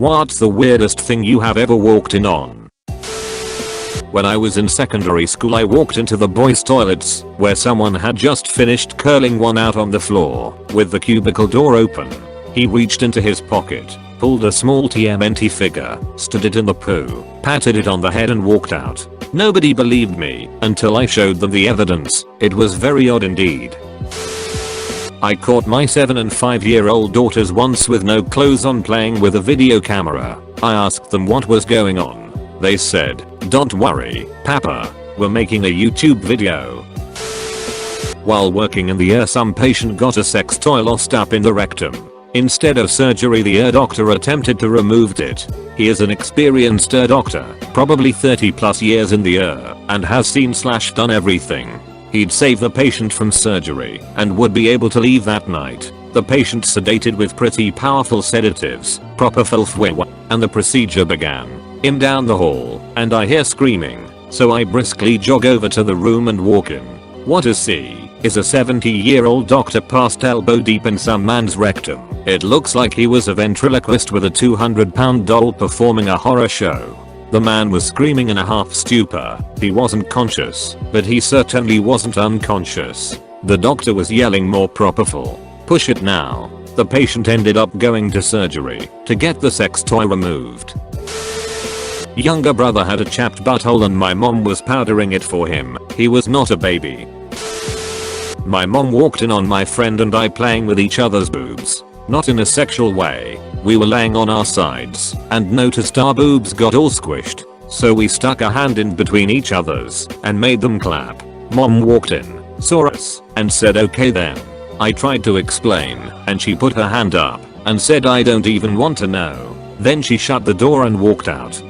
What's the weirdest thing you have ever walked in on? When I was in secondary school I walked into the boys' toilets where someone had just finished curling one out on the floor with the cubicle door open. He reached into his pocket, pulled a small TMNT figure, stood it in the poo, patted it on the head and walked out. Nobody believed me until I showed them the evidence. It was very odd indeed. I caught my 7 and 5-year-old daughters once with no clothes on playing with a video camera. I asked them what was going on. They said, "Don't worry, Papa, we're making a YouTube video." While working in the ER, some patient got a sex toy lost up in the rectum. Instead of surgery, the ER doctor attempted to remove it. He is an experienced ER doctor, probably 30+ years in the ER, and has seen/done everything. He'd save the patient from surgery and would be able to leave that night. The patient sedated with pretty powerful sedatives, proper filth, and the procedure began. I'm down the hall, and I hear screaming, so I briskly jog over to the room and walk in. What I see is a 70-year-old doctor past elbow deep in some man's rectum. It looks like he was a ventriloquist with a 200-pound doll performing a horror show. The man was screaming in a half stupor. He wasn't conscious, but he certainly wasn't unconscious. The doctor was yelling more propofol. Push it now. The patient ended up going to surgery to get the sex toy removed. Younger brother had a chapped butthole and my mom was powdering it for him. He was not a baby. My mom walked in on my friend and I playing with each other's boobs. Not in a sexual way. We were laying on our sides and noticed our boobs got all squished. So we stuck a hand in between each other's and made them clap. Mom walked in, saw us, and said okay then. I tried to explain and she put her hand up and said I don't even want to know. Then she shut the door and walked out.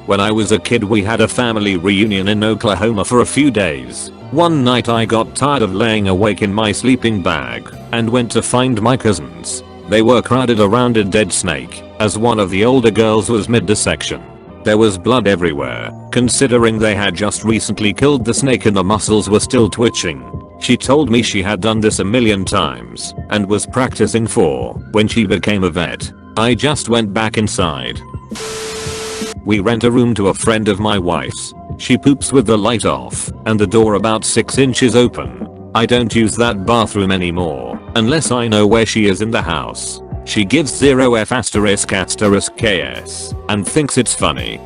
When I was a kid we had a family reunion in Oklahoma for a few days. One night I got tired of laying awake in my sleeping bag and went to find my cousins. They were crowded around a dead snake as one of the older girls was mid-dissection. There was blood everywhere, considering they had just recently killed the snake and the muscles were still twitching. She told me she had done this a million times and was practicing for when she became a vet. I just went back inside. We rent a room to a friend of my wife's. She poops with the light off and the door about 6 inches open. I don't use that bathroom anymore unless I know where she is in the house. She gives 0f****ks and thinks it's funny.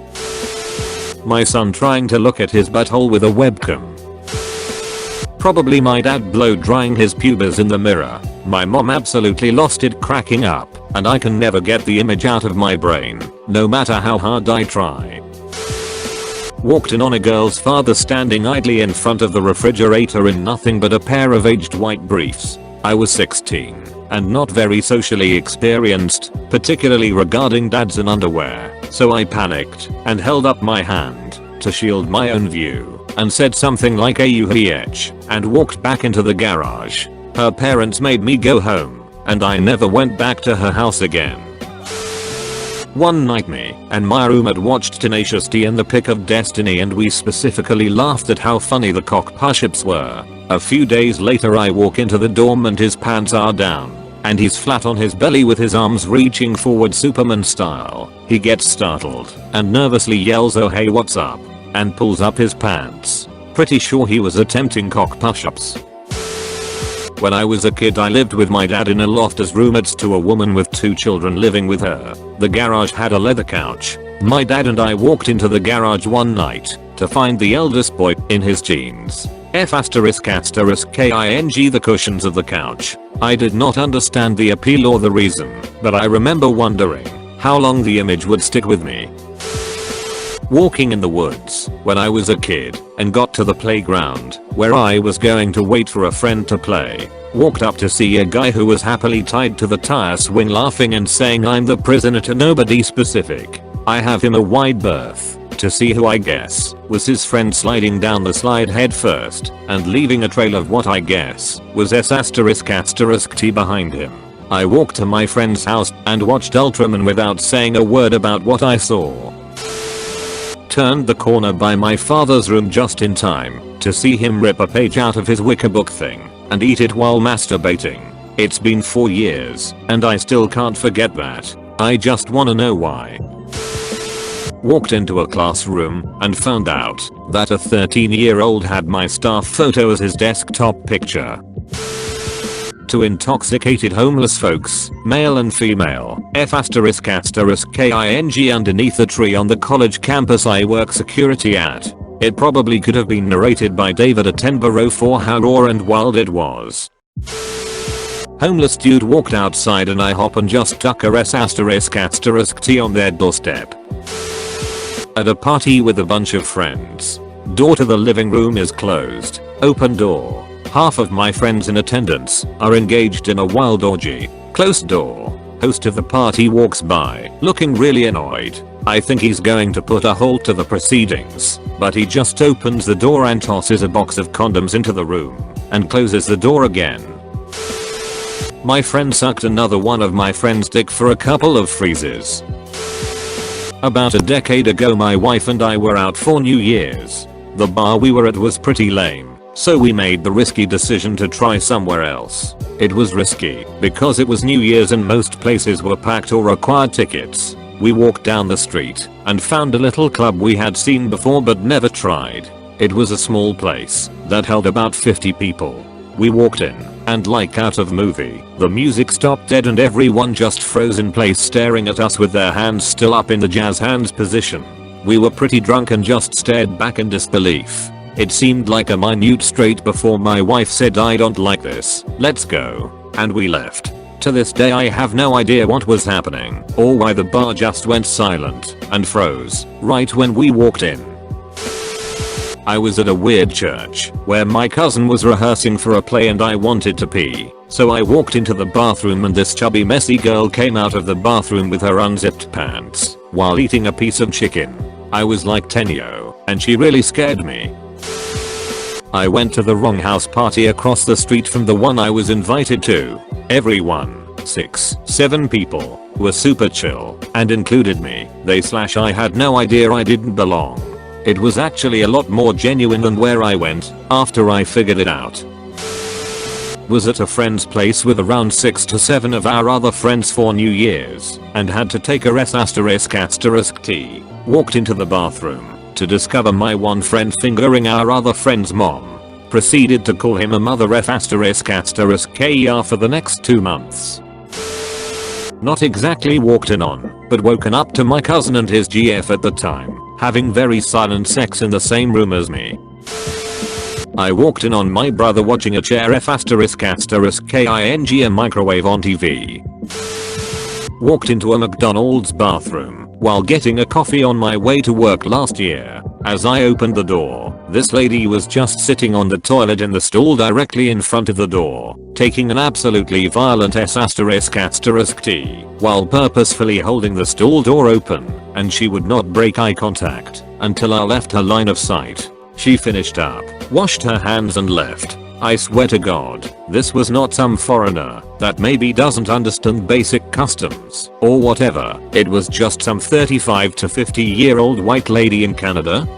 My son trying to look at his butthole with a webcam. Probably my dad blow drying his pubes in the mirror. My mom absolutely lost it cracking up and I can never get the image out of my brain, no matter how hard I try. Walked in on a girl's father standing idly in front of the refrigerator in nothing but a pair of aged white briefs. I was 16 and not very socially experienced, particularly regarding dads in underwear, so I panicked and held up my hand to shield my own view and said something like AUH and walked back into the garage. Her parents made me go home and I never went back to her house again. One night me and my roommate watched Tenacious D and the Pick of Destiny and we specifically laughed at how funny the cock push-ups were. A few days later I walk into the dorm and his pants are down and he's flat on his belly with his arms reaching forward Superman style. He gets startled and nervously yells "Oh hey, what's up?" and pulls up his pants. Pretty sure he was attempting cock push-ups. When I was a kid I lived with my dad in a loft as roommates to a woman with 2 children living with her. The garage had a leather couch. My dad and I walked into the garage one night to find the eldest boy in his jeans. F***ing the cushions of the couch. I did not understand the appeal or the reason, but I remember wondering how long the image would stick with me. Walking in the woods when I was a kid and got to the playground where I was going to wait for a friend to play. Walked up to see a guy who was happily tied to the tire swing laughing and saying I'm the prisoner to nobody specific. I have him a wide berth to see who I guess was his friend sliding down the slide head first and leaving a trail of what I guess was S***T behind him. I walked to my friend's house and watched Ultraman without saying a word about what I saw. Turned the corner by my father's room just in time to see him rip a page out of his wicker book thing and eat it while masturbating. It's been 4 years and I still can't forget that. I just wanna know why. Walked into a classroom and found out that a 13-year-old had my staff photo as his desktop picture. To intoxicated homeless folks, male and female, F***king underneath a tree on the college campus I work security at. It probably could have been narrated by David Attenborough for how raw and wild it was. Homeless dude walked outside and I hop and just tuck a ***T on their doorstep. At a party with a bunch of friends. Door to the living room is closed. Open door. Half of my friends in attendance are engaged in a wild orgy. Closed door. Host of the party walks by, looking really annoyed. I think he's going to put a halt to the proceedings, but he just opens the door and tosses a box of condoms into the room, and closes the door again. My friend sucked another one of my friend's dick for a couple of freezes. About a decade ago my wife and I were out for New Year's. The bar we were at was pretty lame, so we made the risky decision to try somewhere else. It was risky because it was New Year's and most places were packed or required tickets. We walked down the street and found a little club we had seen before but never tried. It was a small place that held about 50 people. We walked in and like out of movie, the music stopped dead and everyone just froze in place staring at us with their hands still up in the jazz hands position. We were pretty drunk and just stared back in disbelief. It seemed like a minute straight before my wife said I don't like this, let's go, and we left. To this day I have no idea what was happening or why the bar just went silent and froze right when we walked in. I was at a weird church where my cousin was rehearsing for a play and I wanted to pee, so I walked into the bathroom and this chubby messy girl came out of the bathroom with her unzipped pants while eating a piece of chicken. I was like 10 and she really scared me. I went to the wrong house party across the street from the one I was invited to. Everyone, 6-7 people, were super chill and included me. I had no idea I didn't belong. It was actually a lot more genuine than where I went after I figured it out. Was at a friend's place with around 6 to 7 of our other friends for New Year's and had to take a ***T. Walked into the bathroom to discover my one friend fingering our other friend's mom. Proceeded to call him a mother ***KER for the next 2 months. Not exactly walked in on, but woken up to my cousin and his GF at the time having very silent sex in the same room as me. I walked in on my brother watching a chair ***king a microwave on TV. Walked into a McDonald's bathroom while getting a coffee on my way to work last year. As I opened the door, this lady was just sitting on the toilet in the stall directly in front of the door, taking an absolutely violent ***T while purposefully holding the stall door open, and she would not break eye contact until I left her line of sight. She finished up, washed her hands and left. I swear to God, this was not some foreigner that maybe doesn't understand basic customs or whatever. It was just some 35 to 50-year-old white lady in Canada.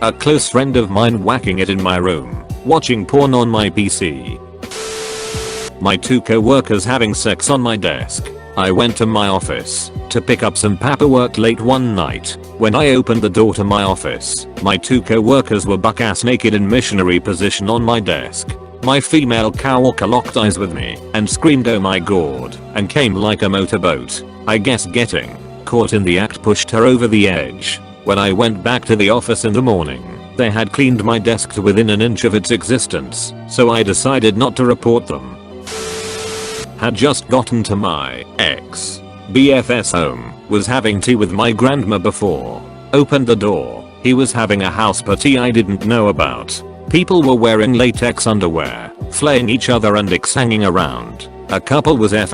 A close friend of mine whacking it in my room, watching porn on my PC. My 2 co-workers having sex on my desk. I went to my office to pick up some paperwork late one night. When I opened the door to my office, my 2 co-workers were buck-ass naked in missionary position on my desk. My female coworker locked eyes with me and screamed oh my god and came like a motorboat. I guess getting caught in the act pushed her over the edge. When I went back to the office in the morning, they had cleaned my desk to within an inch of its existence, so I decided not to report them. Had just gotten to my ex-BF's home, was having tea with my grandma before. Opened the door, he was having a house party I didn't know about. People were wearing latex underwear, flaying each other and hanging around. A couple was ***king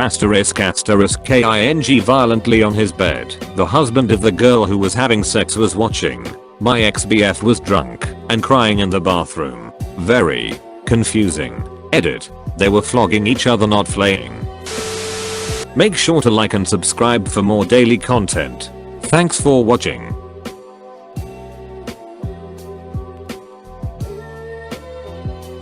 violently on his bed. The husband of the girl who was having sex was watching. My ex-BF was drunk and crying in the bathroom. Very confusing. Edit. They were flogging each other, not flaying. Make sure to like and subscribe for more daily content. Thanks for watching.